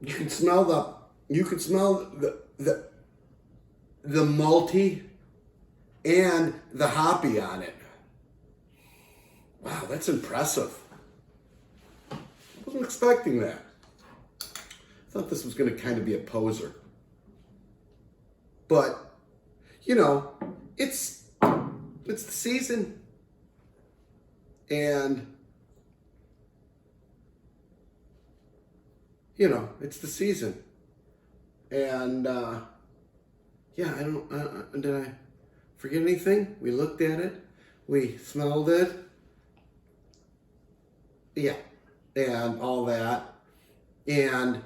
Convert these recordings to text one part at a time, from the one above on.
You can smell the malty and the hoppy on it. Wow, that's impressive. I wasn't expecting that. I thought this was going to kind of be a poser. But, you know, it's the season. And, you know, it's the season. And, yeah, did I forget anything? We looked at it. We smelled it. Yeah, and all that. And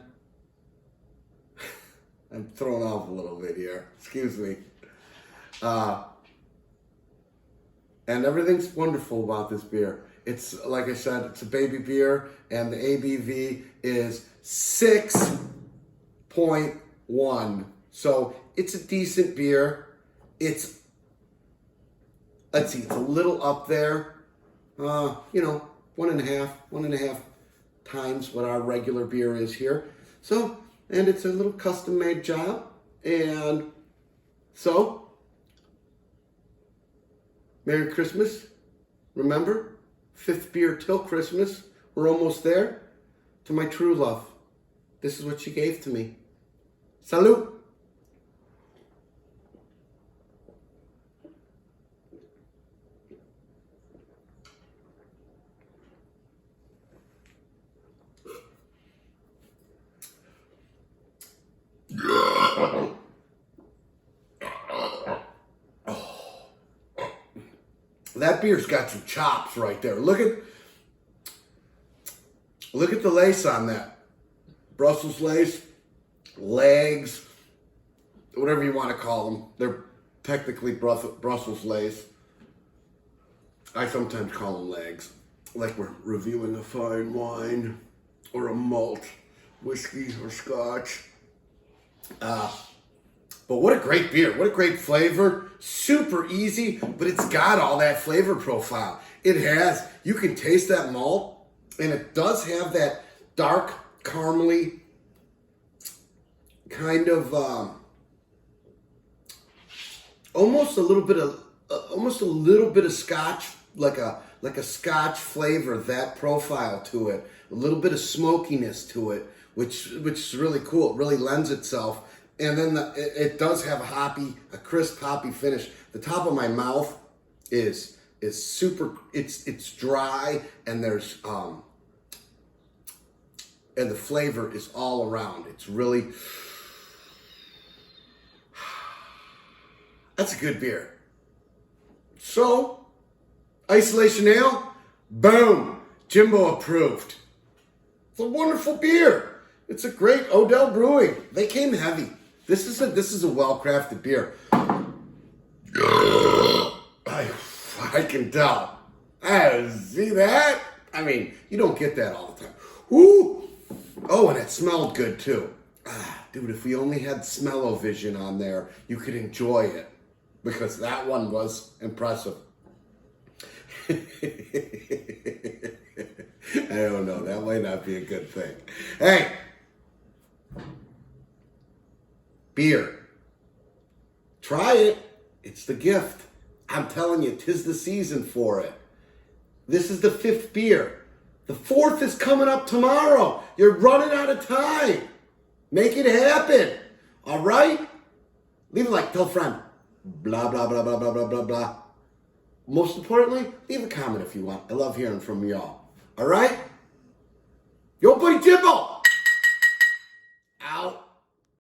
I'm thrown off a little bit here. Excuse me. And everything's wonderful about this beer. It's, like I said, it's a baby beer, and the ABV is 6.1. So it's a decent beer. It's a little up there. You know, one and a half times what our regular beer is here. So, and it's a little custom-made job. And so, Merry Christmas. Remember, 5th beer till Christmas. We're almost there. To my true love. This is what she gave to me. Salute. That beer's got some chops right there. Look at the lace on that. Brussels lace, legs, whatever you want to call them. They're technically Brussels lace. I sometimes call them legs, like we're reviewing a fine wine or a malt, whiskey or scotch. But what a great beer. What a great flavor. Super easy, but it's got all that flavor profile. It has. You can taste that malt, and it does have that dark, caramely kind of almost a little bit of scotch, like a scotch flavor, that profile to it. A little bit of smokiness to it, which is really cool. It really lends itself. And then it does have a crisp hoppy finish. The top of my mouth is super. It's dry, and there's and the flavor is all around. It's really, that's a good beer. So, Isolation Ale, boom, Jimbo approved. It's a wonderful beer. It's a great Odell Brewing. They came heavy. This is a well-crafted beer. I can tell. See that? I mean, you don't get that all the time. Woo! Oh, and it smelled good too. Dude, if we only had smell-o-vision on there, you could enjoy it. Because that one was impressive. I don't know. That might not be a good thing. Hey! Beer. Try it. It's the gift. I'm telling you, 'tis the season for it. This is the 5th beer. The 4th is coming up tomorrow. You're running out of time. Make it happen. All right? Leave a like. Tell a friend. Blah, blah, blah, blah, blah, blah, blah, blah. Most importantly, leave a comment if you want. I love hearing from y'all. All right? Yo, buddy Jimbo.